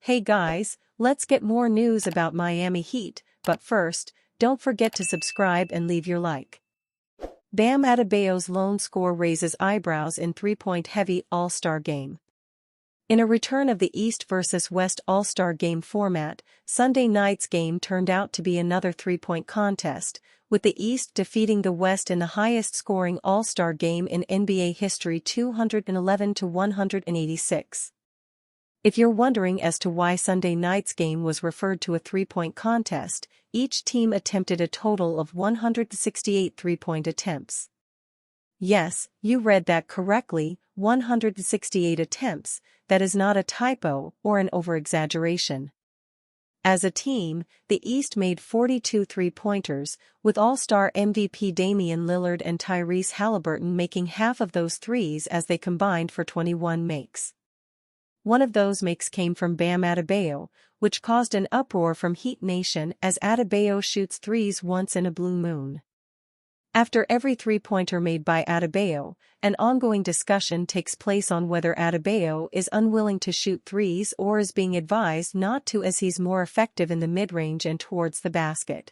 Hey guys, let's get more news about Miami Heat, but first, don't forget to subscribe and leave your like. Bam Adebayo's lone score raises eyebrows in three-point heavy All-Star Game. In a return of the East vs. West All-Star Game format, Sunday night's game turned out to be another three-point contest, with the East defeating the West in the highest-scoring All-Star Game in NBA history 211-186. If you're wondering as to why Sunday night's game was referred to a three-point contest, each team attempted a total of 168 three-point attempts. Yes, you read that correctly, 168 attempts, that is not a typo or an over-exaggeration. As a team, the East made 42 three-pointers, with All-Star MVP Damian Lillard and Tyrese Haliburton making half of those threes as they combined for 21 makes. One of those makes came from Bam Adebayo, which caused an uproar from Heat Nation as Adebayo shoots threes once in a blue moon. After every three-pointer made by Adebayo, an ongoing discussion takes place on whether Adebayo is unwilling to shoot threes or is being advised not to as he's more effective in the mid-range and towards the basket.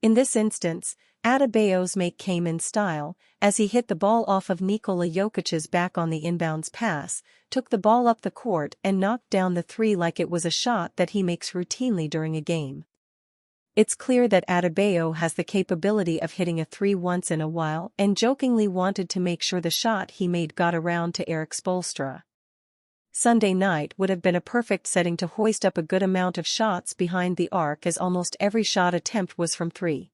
In this instance, Adebayo's make came in style, as he hit the ball off of Nikola Jokic's back on the inbounds pass, took the ball up the court and knocked down the three like it was a shot that he makes routinely during a game. It's clear that Adebayo has the capability of hitting a three once in a while and jokingly wanted to make sure the shot he made got around to Eric Spoelstra. Sunday night would have been a perfect setting to hoist up a good amount of shots behind the arc as almost every shot attempt was from three.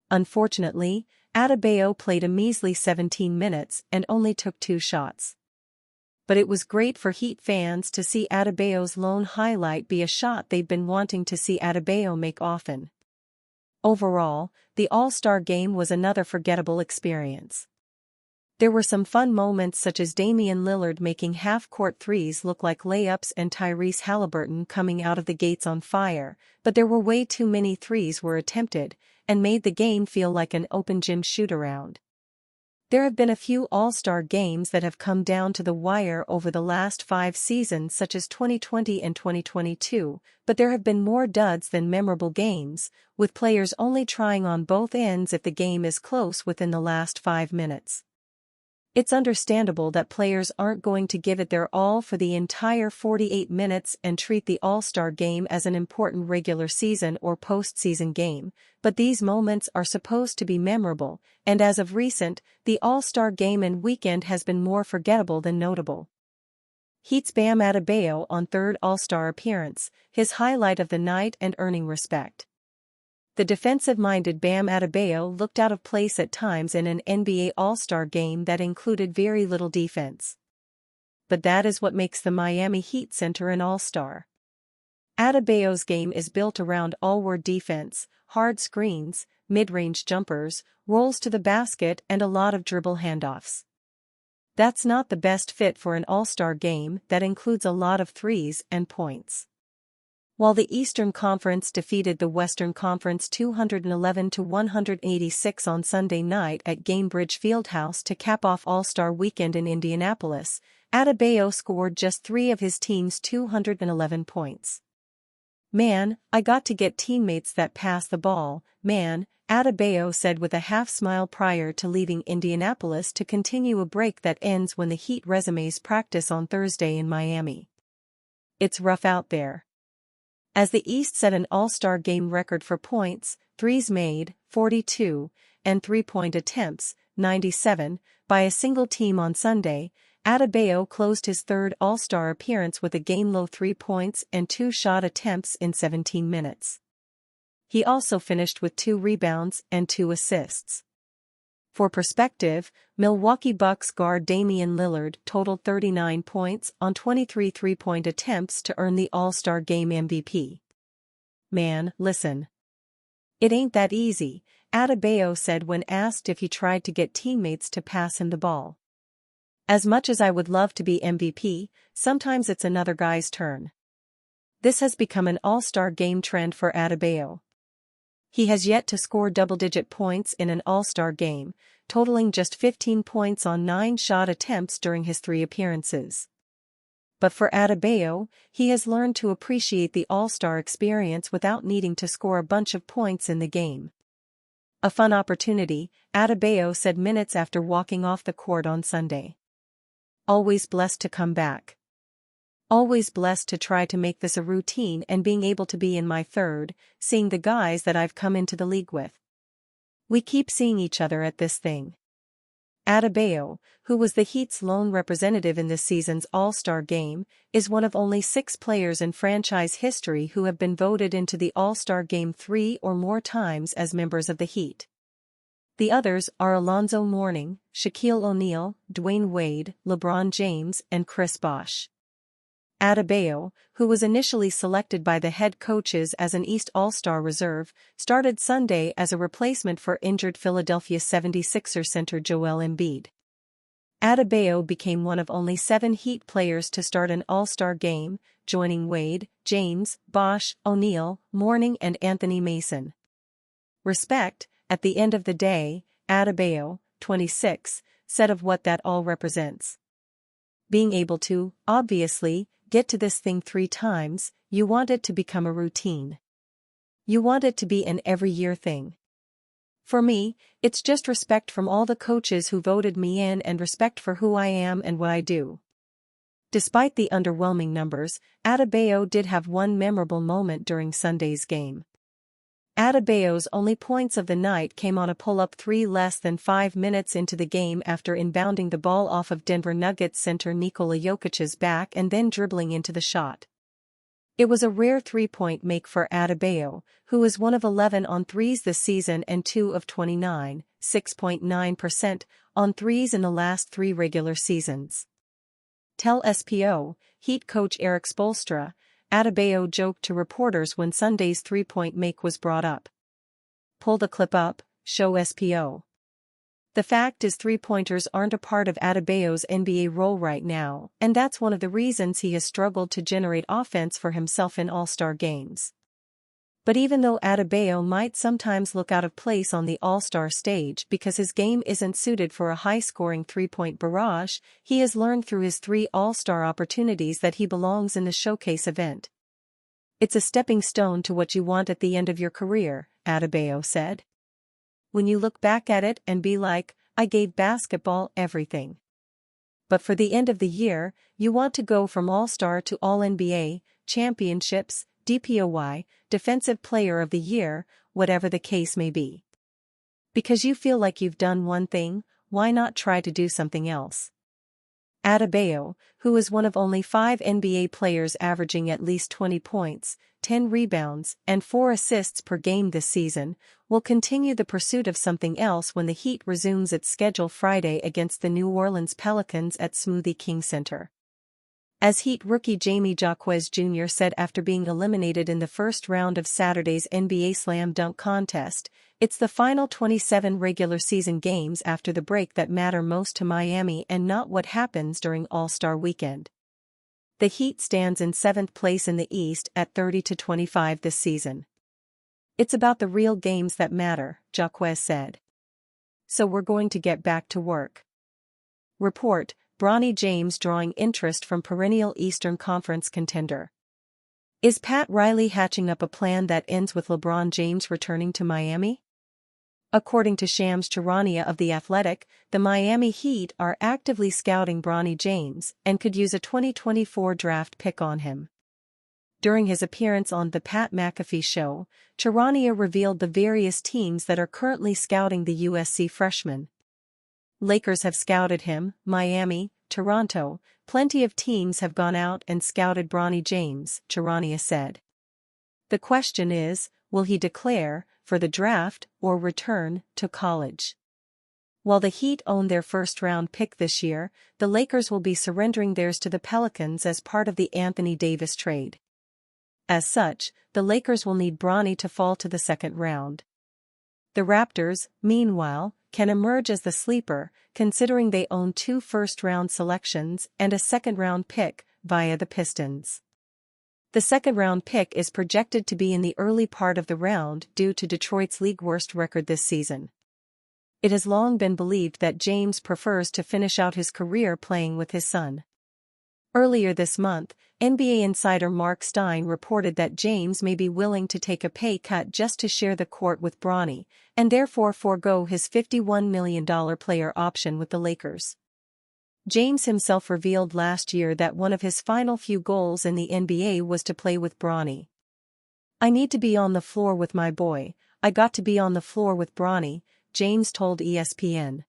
Unfortunately, Adebayo played a measly 17 minutes and only took 2 shots. But it was great for Heat fans to see Adebayo's lone highlight be a shot they've been wanting to see Adebayo make often. Overall, the All-Star Game was another forgettable experience. There were some fun moments such as Damian Lillard making half-court threes look like layups and Tyrese Haliburton coming out of the gates on fire, but there were way too many threes were attempted, and made the game feel like an open gym shoot-around. There have been a few All-Star games that have come down to the wire over the last 5 seasons such as 2020 and 2022, but there have been more duds than memorable games, with players only trying on both ends if the game is close within the last 5 minutes. It's understandable that players aren't going to give it their all for the entire 48 minutes and treat the All-Star Game as an important regular season or postseason game, but these moments are supposed to be memorable, and as of recent, the All-Star Game and weekend has been more forgettable than notable. Heat's Bam Adebayo on third All-Star appearance, his highlight of the night and earning respect. The defensive-minded Bam Adebayo looked out of place at times in an NBA All-Star Game that included very little defense. But that is what makes the Miami Heat center an All-Star. Adebayo's game is built around all-word defense, hard screens, mid-range jumpers, rolls to the basket and a lot of dribble handoffs. That's not the best fit for an All-Star Game that includes a lot of threes and points. While the Eastern Conference defeated the Western Conference 211-186 on Sunday night at Gainbridge Fieldhouse to cap off All-Star Weekend in Indianapolis, Adebayo scored just 3 of his team's 211 points. "Man, I got to get teammates that pass the ball, man," Adebayo said with a half-smile prior to leaving Indianapolis to continue a break that ends when the Heat resumes practice on Thursday in Miami. "It's rough out there." As the East set an All-Star Game record for points, threes made, 42, and three-point attempts, 97, by a single team on Sunday, Adebayo closed his third All-Star appearance with a game-low 3 points and 2 shot attempts in 17 minutes. He also finished with 2 rebounds and 2 assists. For perspective, Milwaukee Bucks guard Damian Lillard totaled 39 points on 23 three-point attempts to earn the All-Star Game MVP. "Man, listen. It ain't that easy," Adebayo said when asked if he tried to get teammates to pass him the ball. "As much as I would love to be MVP, sometimes it's another guy's turn." This has become an All-Star Game trend for Adebayo. He has yet to score double-digit points in an All-Star Game, totaling just 15 points on 9 shot attempts during his 3 appearances. But for Adebayo, he has learned to appreciate the All-Star experience without needing to score a bunch of points in the game. "A fun opportunity," Adebayo said minutes after walking off the court on Sunday. "Always blessed to come back. Always blessed to try to make this a routine and being able to be in my third, seeing the guys that I've come into the league with. We keep seeing each other at this thing." Adebayo, who was the Heat's lone representative in this season's All-Star Game, is one of only 6 players in franchise history who have been voted into the All-Star Game 3 or more times as members of the Heat. The others are Alonzo Mourning, Shaquille O'Neal, Dwayne Wade, LeBron James, and Chris Bosh. Adebayo, who was initially selected by the head coaches as an East All-Star reserve, started Sunday as a replacement for injured Philadelphia 76ers center Joel Embiid. Adebayo became one of only 7 Heat players to start an All-Star game, joining Wade, James, Bosh, O'Neal, Mourning and Anthony Mason. Respect, at the end of the day, Adebayo, 26, said of what that all represents. "Being able to, obviously, get to this thing 3 times, you want it to become a routine. You want it to be an every-year thing. For me, it's just respect from all the coaches who voted me in and respect for who I am and what I do." Despite the underwhelming numbers, Adebayo did have one memorable moment during Sunday's game. Adebayo's only points of the night came on a pull-up 3 less than 5 minutes into the game after inbounding the ball off of Denver Nuggets center Nikola Jokic's back and then dribbling into the shot. It was a rare 3-point make for Adebayo, who is 1 of 11 on threes this season and 2 of 29, 6.9%, on threes in the last 3 regular seasons. Tell SPO, Heat coach Eric Spoelstra, Adebayo joked to reporters when Sunday's 3-point make was brought up. "Pull the clip up, show SPO." The fact is 3-pointers aren't a part of Adebayo's NBA role right now, and that's one of the reasons he has struggled to generate offense for himself in All-Star games. But even though Adebayo might sometimes look out of place on the All-Star stage because his game isn't suited for a high-scoring 3-point barrage, he has learned through his 3 All-Star opportunities that he belongs in the showcase event. "It's a stepping stone to what you want at the end of your career," Adebayo said. "When you look back at it and be like, I gave basketball everything. But for the end of the year, you want to go from All-Star to All-NBA, championships, DPOY, Defensive Player of the Year, whatever the case may be. Because you feel like you've done one thing, why not try to do something else?" Adebayo, who is one of only 5 NBA players averaging at least 20 points, 10 rebounds, and 4 assists per game this season, will continue the pursuit of something else when the Heat resumes its schedule Friday against the New Orleans Pelicans at Smoothie King Center. As Heat rookie Jamie Jaquez Jr. said after being eliminated in the first round of Saturday's NBA Slam Dunk Contest, "It's the final 27 regular season games after the break that matter most to Miami and not what happens during All-Star Weekend." The Heat stands in 7th place in the East at 30-25 this season. "It's about the real games that matter," Jaquez said. "So we're going to get back to work." Report: Bronny James drawing interest from perennial Eastern Conference contender. Is Pat Riley hatching up a plan that ends with LeBron James returning to Miami? According to Shams Charania of The Athletic, the Miami Heat are actively scouting Bronny James and could use a 2024 draft pick on him. During his appearance on The Pat McAfee Show, Charania revealed the various teams that are currently scouting the USC freshman. Lakers have scouted him, Miami, Toronto, plenty of teams have gone out and scouted Bronny James, Charania said. The question is, will he declare for the draft or return to college? While the Heat own their first-round pick this year, the Lakers will be surrendering theirs to the Pelicans as part of the Anthony Davis trade. As such, the Lakers will need Bronny to fall to the second round. The Raptors, meanwhile, can emerge as the sleeper, considering they own 2 first-round selections and a second-round pick via the Pistons. The second-round pick is projected to be in the early part of the round due to Detroit's league-worst record this season. It has long been believed that James prefers to finish out his career playing with his son. Earlier this month, NBA insider Mark Stein reported that James may be willing to take a pay cut just to share the court with Bronny, and therefore forego his $51 million player option with the Lakers. James himself revealed last year that one of his final few goals in the NBA was to play with Bronny. "I need to be on the floor with my boy, I got to be on the floor with Bronny," James told ESPN.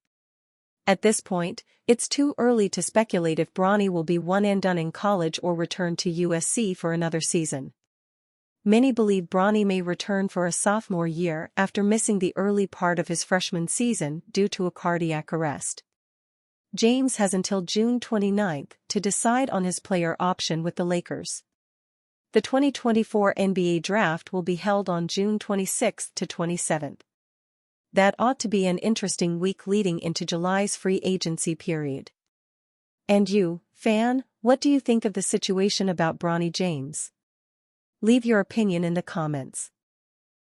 At this point, it's too early to speculate if Bronny will be one and done in college or return to USC for another season. Many believe Bronny may return for a sophomore year after missing the early part of his freshman season due to a cardiac arrest. James has until June 29 to decide on his player option with the Lakers. The 2024 NBA Draft will be held on June 26 to 27. That ought to be an interesting week leading into July's free agency period. And you, fan, what do you think of the situation about Bronny James? Leave your opinion in the comments.